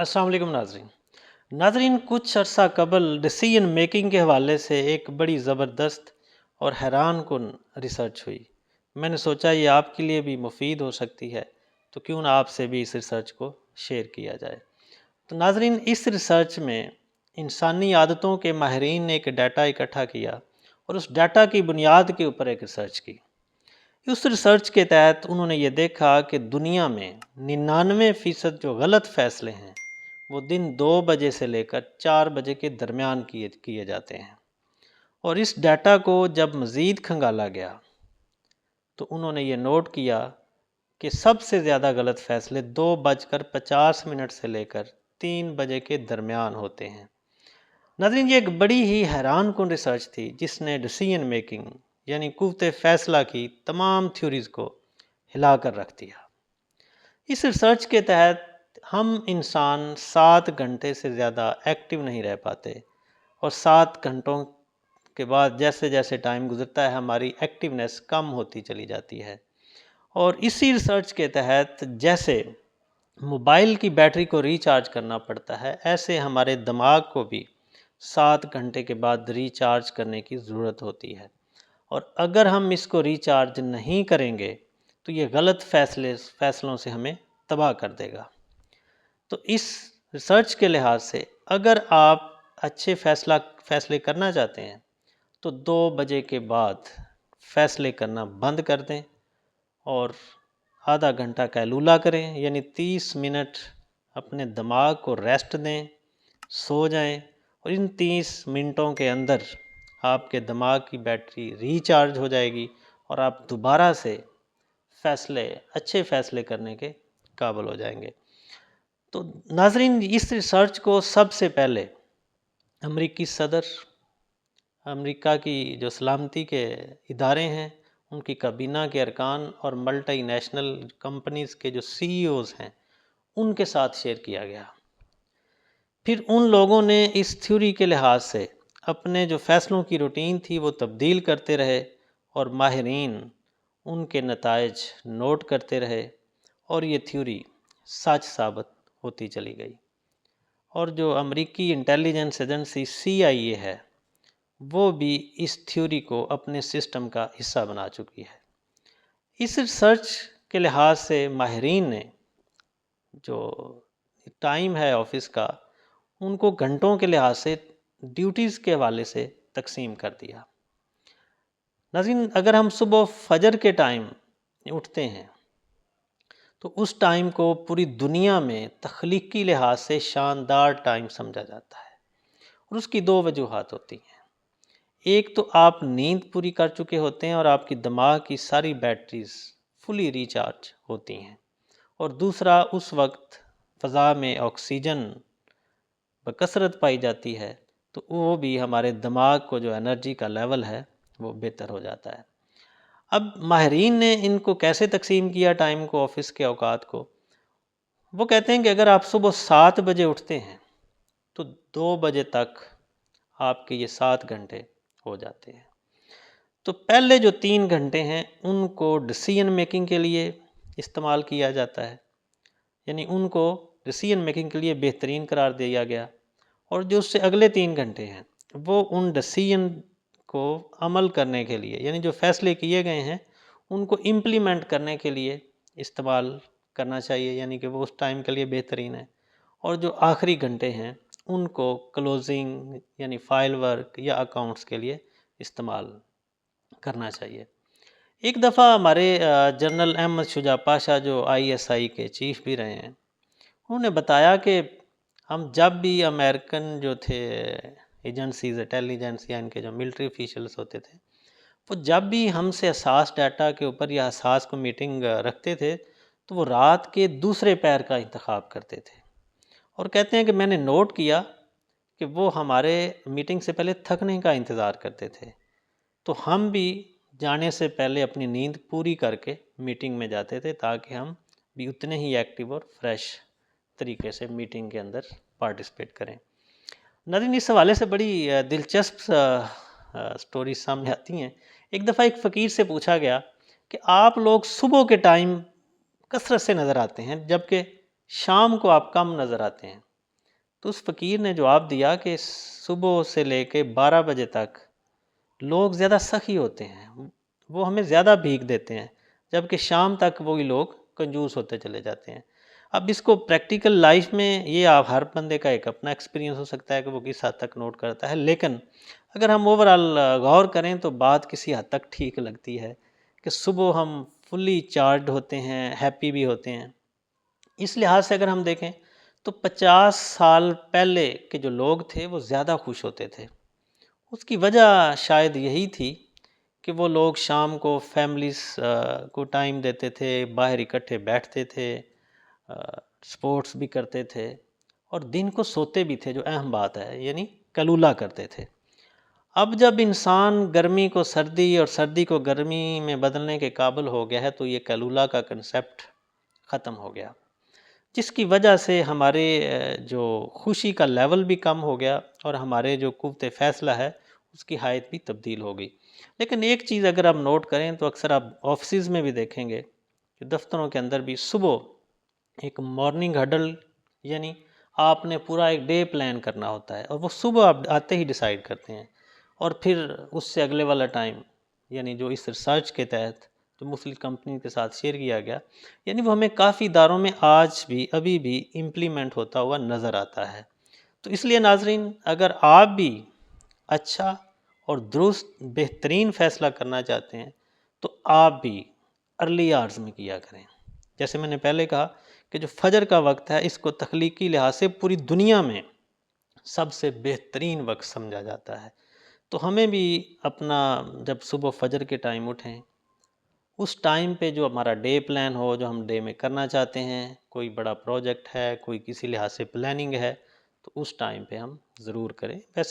السلام علیکم ناظرین کچھ عرصہ قبل ڈسیژن میکنگ کے حوالے سے ایک بڑی زبردست اور حیران کن ریسرچ ہوئی۔ میں نے سوچا یہ آپ کے لیے بھی مفید ہو سکتی ہے، تو کیوں نہ آپ سے بھی اس ریسرچ کو شیئر کیا جائے۔ تو ناظرین، اس ریسرچ میں انسانی عادتوں کے ماہرین نے ایک ڈیٹا اکٹھا کیا اور اس ڈیٹا کی بنیاد کے اوپر ایک ریسرچ کی۔ اس ریسرچ کے تحت انہوں نے یہ دیکھا کہ دنیا میں 99% جو غلط فیصلے ہیں وہ دن 2 بجے سے لے کر 4 بجے کے درمیان کیے جاتے ہیں، اور اس ڈیٹا کو جب مزید کھنگالا گیا تو انہوں نے یہ نوٹ کیا کہ سب سے زیادہ غلط فیصلے 2:50 سے لے کر 3 بجے کے درمیان ہوتے ہیں۔ ناظرین، یہ ایک بڑی ہی حیران کن ریسرچ تھی جس نے ڈیسیژن میکنگ یعنی قوت فیصلہ کی تمام تھیوریز کو ہلا کر رکھ دیا۔ اس ریسرچ کے تحت ہم انسان 7 گھنٹے سے زیادہ ایکٹیو نہیں رہ پاتے، اور 7 گھنٹوں کے بعد جیسے جیسے ٹائم گزرتا ہے ہماری ایکٹیونیس کم ہوتی چلی جاتی ہے۔ اور اسی ریسرچ کے تحت جیسے موبائل کی بیٹری کو ریچارج کرنا پڑتا ہے، ایسے ہمارے دماغ کو بھی 7 گھنٹے کے بعد ریچارج کرنے کی ضرورت ہوتی ہے، اور اگر ہم اس کو ریچارج نہیں کریں گے تو یہ غلط فیصلوں سے ہمیں تباہ کر دے گا۔ تو اس ریسرچ کے لحاظ سے اگر آپ اچھے فیصلے کرنا چاہتے ہیں تو 2 بجے کے بعد فیصلے کرنا بند کر دیں اور آدھا گھنٹہ قیلولہ کریں، یعنی 30 منٹ اپنے دماغ کو ریسٹ دیں، سو جائیں، اور ان 30 منٹوں کے اندر آپ کے دماغ کی بیٹری ریچارج ہو جائے گی اور آپ دوبارہ سے اچھے فیصلے کرنے کے قابل ہو جائیں گے۔ تو ناظرین، اس ریسرچ کو سب سے پہلے امریکی صدر، امریکہ کی جو سلامتی کے ادارے ہیں ان کی کابینہ کے ارکان اور ملٹی نیشنل کمپنیز کے جو سی ای اوز ہیں ان کے ساتھ شیئر کیا گیا۔ پھر ان لوگوں نے اس تھیوری کے لحاظ سے اپنے جو فیصلوں کی روٹین تھی وہ تبدیل کرتے رہے، اور ماہرین ان کے نتائج نوٹ کرتے رہے، اور یہ تھیوری سچ ثابت ہوتی چلی گئی۔ اور جو امریکی انٹیلیجنس ایجنسی CIA ہے وہ بھی اس تھیوری کو اپنے سسٹم کا حصہ بنا چکی ہے۔ اس ریسرچ کے لحاظ سے ماہرین نے جو ٹائم ہے آفس کا ان کو گھنٹوں کے لحاظ سے ڈیوٹیز کے حوالے سے تقسیم کر دیا۔ ناظرین، اگر ہم صبح فجر کے ٹائم اٹھتے ہیں تو اس ٹائم کو پوری دنیا میں تخلیقی لحاظ سے شاندار ٹائم سمجھا جاتا ہے، اور اس کی 2 وجوہات ہوتی ہیں۔ ایک تو آپ نیند پوری کر چکے ہوتے ہیں اور آپ کی دماغ کی ساری بیٹریز فلی ریچارج ہوتی ہیں، اور دوسرا اس وقت فضا میں آکسیجن بکثرت پائی جاتی ہے تو وہ بھی ہمارے دماغ کو جو انرجی کا لیول ہے وہ بہتر ہو جاتا ہے۔ اب ماہرین نے ان کو کیسے تقسیم کیا ٹائم کو، آفس کے اوقات کو؟ وہ کہتے ہیں کہ اگر آپ صبح 7 بجے اٹھتے ہیں تو 2 بجے تک آپ کے یہ 7 گھنٹے ہو جاتے ہیں۔ تو پہلے جو 3 گھنٹے ہیں ان کو ڈیسیژن میکنگ کے لیے استعمال کیا جاتا ہے، یعنی ان کو ڈیسیژن میکنگ کے لیے بہترین قرار دیا گیا، اور جو اس سے اگلے 3 گھنٹے ہیں وہ ان ڈیسیژن کو عمل کرنے کے لیے، یعنی جو فیصلے کیے گئے ہیں ان کو امپلیمنٹ کرنے کے لیے استعمال کرنا چاہیے، یعنی کہ وہ اس ٹائم کے لیے بہترین ہے۔ اور جو آخری گھنٹے ہیں ان کو کلوزنگ یعنی فائل ورک یا اکاؤنٹس کے لیے استعمال کرنا چاہیے۔ ایک دفعہ ہمارے جنرل احمد شجاع پاشا جو ISI کے چیف بھی رہے ہیں، انہوں نے بتایا کہ ہم جب بھی امریکن جو تھے ایجنسیز انٹیلیجنس یا ان کے جو ملٹری آفیشلز ہوتے تھے، وہ جب بھی ہم سے حساس ڈیٹا کے اوپر یا حساس کو میٹنگ رکھتے تھے تو وہ رات کے دوسرے پہر کا انتخاب کرتے تھے، اور کہتے ہیں کہ میں نے نوٹ کیا کہ وہ ہمارے میٹنگ سے پہلے تھکنے کا انتظار کرتے تھے، تو ہم بھی جانے سے پہلے اپنی نیند پوری کر کے میٹنگ میں جاتے تھے تاکہ ہم بھی اتنے ہی ایکٹیو اور فریش طریقے سے میٹنگ کے اندر پارٹیسپیٹ کریں۔ ناظرین، اس حوالے سے بڑی دلچسپ سٹوری سامنے آتی ہیں۔ ایک دفعہ ایک فقیر سے پوچھا گیا کہ آپ لوگ صبح کے ٹائم کثرت سے نظر آتے ہیں جبکہ شام کو آپ کم نظر آتے ہیں، تو اس فقیر نے جواب دیا کہ صبح سے لے کے 12 بجے تک لوگ زیادہ سخی ہوتے ہیں، وہ ہمیں زیادہ بھیک دیتے ہیں، جبکہ شام تک وہی لوگ کنجوس ہوتے چلے جاتے ہیں۔ اب اس کو پریکٹیکل لائف میں یہ آپ ہر بندے کا ایک اپنا ایکسپیرینس ہو سکتا ہے کہ وہ کس حد تک نوٹ کرتا ہے، لیکن اگر ہم اوورآل غور کریں تو بات کسی حد تک ٹھیک لگتی ہے کہ صبح ہم فلی چارجڈ ہوتے ہیں، ہیپی بھی ہوتے ہیں۔ اس لحاظ سے اگر ہم دیکھیں تو 50 سال پہلے کے جو لوگ تھے وہ زیادہ خوش ہوتے تھے۔ اس کی وجہ شاید یہی تھی کہ وہ لوگ شام کو فیملیز کو ٹائم دیتے تھے، باہر اکٹھے بیٹھتے تھے، سپورٹس بھی کرتے تھے، اور دن کو سوتے بھی تھے، جو اہم بات ہے، یعنی کلولہ کرتے تھے۔ اب جب انسان گرمی کو سردی اور سردی کو گرمی میں بدلنے کے قابل ہو گیا ہے تو یہ کلولہ کا کنسیپٹ ختم ہو گیا، جس کی وجہ سے ہمارے جو خوشی کا لیول بھی کم ہو گیا اور ہمارے جو قوت فیصلہ ہے اس کی حیت بھی تبدیل ہو گئی۔ لیکن ایک چیز اگر آپ نوٹ کریں تو اکثر آپ آفسز میں بھی دیکھیں گے کہ دفتروں کے اندر بھی صبح ایک مارننگ ہڈل، یعنی آپ نے پورا ایک ڈے پلان کرنا ہوتا ہے، اور وہ صبح آپ آتے ہی ڈیسائیڈ کرتے ہیں، اور پھر اس سے اگلے والا ٹائم، یعنی جو اس ریسرچ کے تحت جو مختلف کمپنی کے ساتھ شیئر کیا گیا، یعنی وہ ہمیں کافی اداروں میں آج بھی ابھی بھی امپلیمنٹ ہوتا ہوا نظر آتا ہے۔ تو اس لیے ناظرین، اگر آپ بھی اچھا اور درست بہترین فیصلہ کرنا چاہتے ہیں تو آپ بھی ارلی آرز میں کیا کریں۔ جیسے میں نے پہلے کہا کہ جو فجر کا وقت ہے اس کو تخلیقی لحاظ سے پوری دنیا میں سب سے بہترین وقت سمجھا جاتا ہے۔ تو ہمیں بھی اپنا جب صبح فجر کے ٹائم اٹھیں، اس ٹائم پہ جو ہمارا ڈے پلان ہو، جو ہم ڈے میں کرنا چاہتے ہیں، کوئی بڑا پروجیکٹ ہے، کوئی کسی لحاظ سے پلاننگ ہے، تو اس ٹائم پہ ہم ضرور کریں۔ ویسے